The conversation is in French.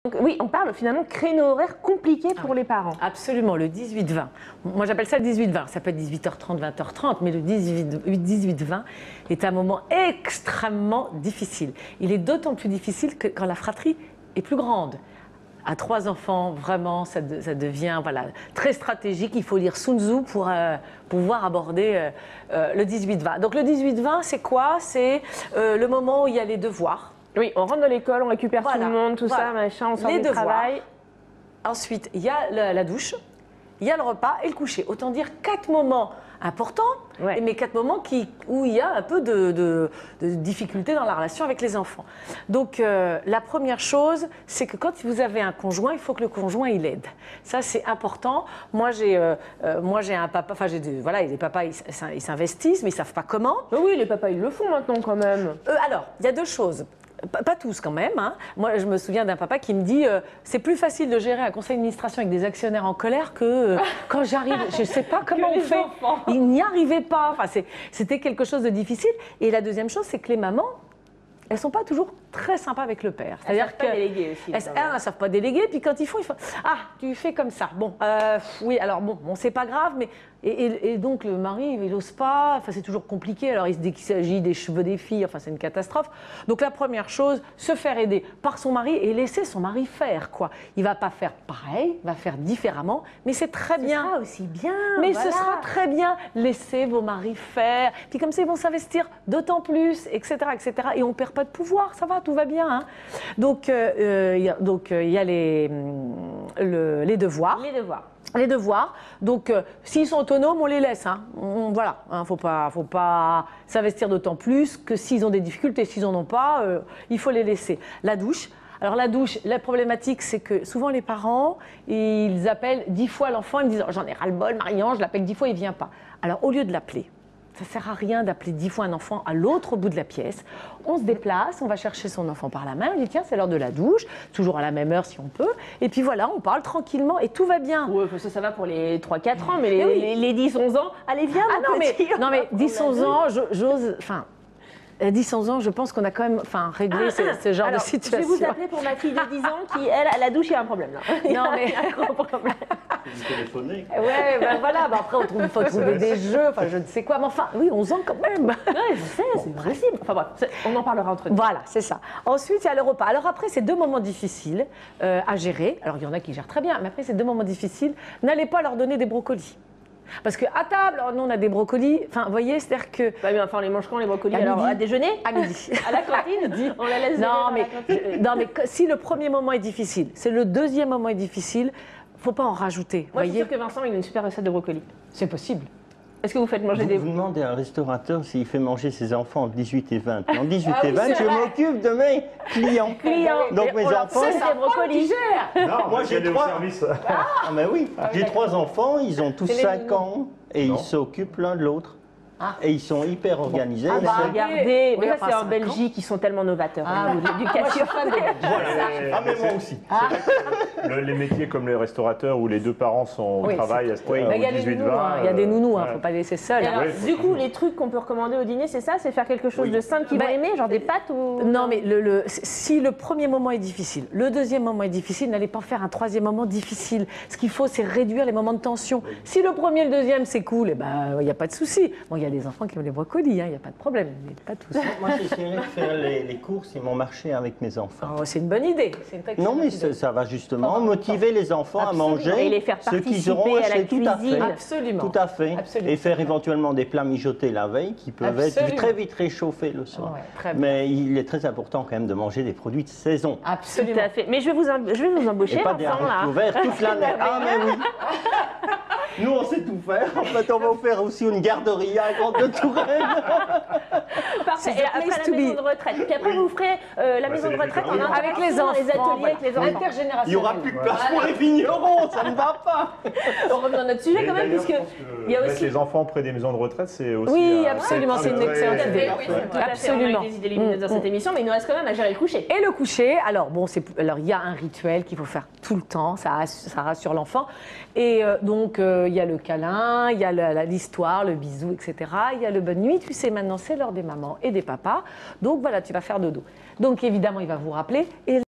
Donc, oui, on parle finalement de créneau horaire compliqué pour les parents. Absolument, le 18-20. Moi, j'appelle ça le 18-20. Ça peut être 18h30, 20h30, mais le 18-20 est un moment extrêmement difficile. Il est d'autant plus difficile que quand la fratrie est plus grande. À 3 enfants, vraiment, ça devient voilà, très stratégique. Il faut lire Sun Tzu pour pouvoir aborder le 18-20. Donc le 18-20, c'est quoi? C'est le moment où il y a les devoirs. Oui, on rentre dans l'école, on récupère tout le monde, tout ça, machin, on sort du travail. Ensuite, il y a la douche, il y a le repas et le coucher. Autant dire 4 moments importants, mais 4 moments où il y a un peu de difficulté dans la relation avec les enfants. Donc, la première chose, c'est que quand vous avez un conjoint, il faut que le conjoint, il aide. Ça, c'est important. Moi, j'ai un papa, enfin, voilà, les papas, ils s'investissent, mais ils ne savent pas comment. Mais oui, les papas, ils le font maintenant quand même. Alors, il y a 2 choses. Pas tous quand même. Hein. Moi, je me souviens d'un papa qui me dit c'est plus facile de gérer un conseil d'administration avec des actionnaires en colère que quand j'arrive. Je ne sais pas comment on fait. Il n'y arrivait pas. Enfin, c'était quelque chose de difficile. Et la deuxième chose, c'est que les mamans, elles ne sont pas toujours très sympas avec le père. Elles ne savent pas déléguer aussi. Elles ne savent pas déléguer. Puis quand ils font ah, tu fais comme ça. Bon, oui, alors bon, c'est pas grave, mais. Et donc le mari, il n'ose pas, enfin, c'est toujours compliqué, alors dès qu'il s'agit des cheveux des filles, enfin c'est une catastrophe. Donc la première chose, se faire aider par son mari et laisser son mari faire, quoi. Il ne va pas faire pareil, il va faire différemment, mais c'est très bien. Ce sera aussi bien. Mais ce sera très bien, laissez vos maris faire, puis comme ça ils vont s'investir d'autant plus, etc., etc. Et on ne perd pas de pouvoir, ça va, tout va bien. Hein. Donc il y a les devoirs. Les devoirs, donc s'ils sont autonomes, on les laisse. Hein. Voilà, hein, faut pas s'investir d'autant plus que s'ils ont des difficultés. S'ils n'en ont pas, il faut les laisser. La douche. Alors la douche, la problématique, c'est que souvent les parents, ils appellent 10 fois l'enfant, ils me disent oh, j'en ai ras-le-bol, Marie-Ange, je l'appelle 10 fois, il ne vient pas. Alors au lieu de l'appeler, ça ne sert à rien d'appeler 10 fois un enfant à l'autre bout de la pièce. On se déplace, on va chercher son enfant par la main, on dit tiens, c'est l'heure de la douche, toujours à la même heure si on peut. Et puis voilà, on parle tranquillement et tout va bien. Ouais, ça va pour les 3-4 ans, mais les 10-11 ans, allez viens mon petit. Non mais 10-11 ans, j'ose... Enfin, à 10-11 ans, je pense qu'on a quand même réglé ce genre de situation. Je vais vous appeler pour ma fille de 10 ans qui, elle, à la douche, il y a un problème là. Non mais... Il y a un gros problème. Vous téléphonez. Ouais, ben voilà, après il faut trouver des jeux, enfin je ne sais quoi, mais enfin, oui, 11 ans quand même. Ouais, je sais, c'est possible. Enfin bref, on en parlera entre nous. Voilà, c'est ça. Ensuite, il y a le repas. Alors après, c'est 2 moments difficiles à gérer. Alors il y en a qui gèrent très bien, mais après, c'est 2 moments difficiles. N'allez pas leur donner des brocolis. Parce qu'à table, nous on a des brocolis, enfin vous voyez, c'est-à-dire que... Bah bien, enfin on les mange quand les brocolis? Alors à déjeuner? À midi. À la cantine? On la laisse non mais si le premier moment est difficile, c'est le deuxième moment est difficile, faut pas en rajouter. Moi je suis sûre que Vincent il a une super recette de brocolis. C'est possible. Est-ce que vous faites manger Vous demandez à un restaurateur s'il fait manger ses enfants entre 18 et 20. En 18 Ah et 20, je m'occupe de mes clients. Donc mes enfants... C'est des brocolis. Non, moi j'ai 3 services. Ah mais oui, j'ai 3 enfants, ils ont tous 5 ans et ils s'occupent l'un de l'autre. Et ils sont hyper organisés. Ah bah regardez, mais ça c'est en Belgique, ils sont tellement novateurs. Ah, l'éducation. Ah mais moi aussi. Les métiers comme les restaurateurs où les 2 parents sont au travail à ce il y a des nounous, il y a des nounous, il ne faut pas laisser seuls. Alors, du coup, les trucs qu'on peut recommander au dîner, c'est ça? C'est faire quelque chose de simple qu'ils vont aimer, genre des pâtes ou... Non, mais si le premier moment est difficile, le deuxième moment est difficile, n'allez pas faire un troisième moment difficile. Ce qu'il faut, c'est réduire les moments de tension. Si le premier et le deuxième, c'est cool, il n'y a pas de souci. Bon, il y a des enfants qui aiment les brocolis, il n'y a pas de problème, mais pas tous. Moi, j'essaierai de faire les courses et mon marché avec mes enfants. Oh, c'est une bonne idée. Non, mais ça va justement motiver les enfants à manger et les faire ce qu'ils auront acheté. Tout à fait. Absolument. Tout à fait. Absolument. Et faire éventuellement des plats mijotés la veille qui peuvent être très vite réchauffés le soir. Ouais, mais il est très important quand même de manger des produits de saison. Absolument. Tout à fait. Mais je vais vous embaucher, Et pas des haricots verts toute l'année. Ah, mais oui. Nous, on sait tout faire. En fait, on va faire aussi une garderie à Grande de Touraine. Parfait. Et après la maison de retraite. Puis après, vous ferez la maison de retraite avec les enfants, les ateliers avec les enfants. Intergénérationnel. Il n'y aura plus de place pour les vignerons, ça ne va pas. On revient dans notre sujet quand même, puisque il y a aussi... Mettre les enfants près des maisons de retraite, c'est aussi... Oui, absolument, c'est une excellente idée. Absolument. On a eu des idées lumineuses dans cette émission, mais il nous reste quand même à gérer le coucher. Et le coucher, alors il y a un rituel qu'il faut faire tout le temps, ça rassure l'enfant. Et donc, il y a le câlin, il y a l'histoire, le bisou, etc. Il y a le bonne nuit, tu sais, maintenant, c'est l'heure des mamans et des papas. Donc, voilà, tu vas faire dodo. Donc, évidemment, il va vous rappeler. Et